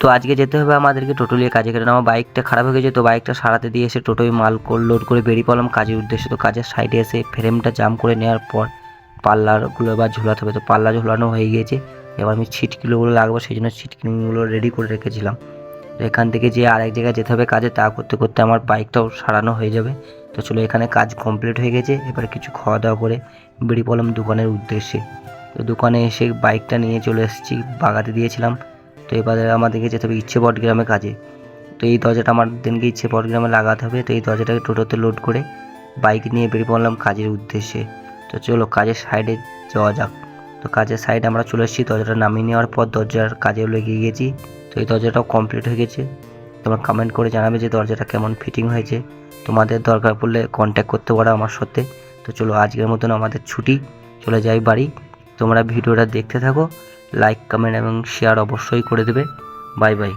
তো আজকে যেতে হবে আমাদেরকে টোটো নিয়ে কাজে, কারণ আমার বাইকটা খারাপ হয়ে গেছে। তো বাইকটা সারাতে দিয়ে এসে টোটোয় মাল লোড করে বেরিয়ে পড়লাম কাজের উদ্দেশ্যে। তো কাজের সাইডে এসে ফ্রেমটা জাম করে নেওয়ার পর পাল্লাগুলো এবার ঝোলাতে হবে। তো পাল্লা ঝোলানো হয়ে গিয়েছে, এবার আমি ছিটকিগুলো লাগবো, সেই জন্য ছিটকিগুলো রেডি করে রেখেছিলাম। তো এখান থেকে যে আরেক জায়গায় যেতে হবে কাজে, তা করতে করতে আমার বাইকটাও সারানো হয়ে যাবে। তো চলো, এখানে কাজ কমপ্লিট হয়ে গেছে, এবার কিছু খাওয়া দাওয়া করে বেরিয়ে পড়লাম দোকানের উদ্দেশ্যে। তো দোকানে এসে বাইকটা নিয়ে চলে এসেছি, বাগাতে দিয়েছিলাম। তো এবারে আমাদেরকে যেতে হবে ইচ্ছেপট গ্রামে কাজে। তো এই দরজাটা আমার দিনকে ইচ্ছেপট গ্রামে লাগাতে হবে। তো এই দরজাটাকে টোটোতে লোড করে বাইক নিয়ে বেরিয়ে পড়লাম কাজের উদ্দেশ্যে। তো চলো কাজের সাইডে যাওয়া যাক। তো কাজের সাইডে আমরা চলে এসেছি, দরজাটা নামিয়ে নেওয়ার পর দরজার কাজে লেগে গিয়েছি। তো এই দরজাটাও কমপ্লিট হয়ে গেছে। তোমরা কমেন্ট করে জানাবে যে দরজাটা কেমন ফিটিং হয়েছে। তোমাদের দরকার পড়লে কন্ট্যাক্ট করতে পারো আমার সাথে। তো চলো, আজকের মতন আমাদের ছুটি, চলে যাই বাড়ি। তোমরা ভিডিওটা দেখতে থাকো, লাইক কমেন্ট এবং শেয়ার অবশ্যই করে দেবে। Bye bye.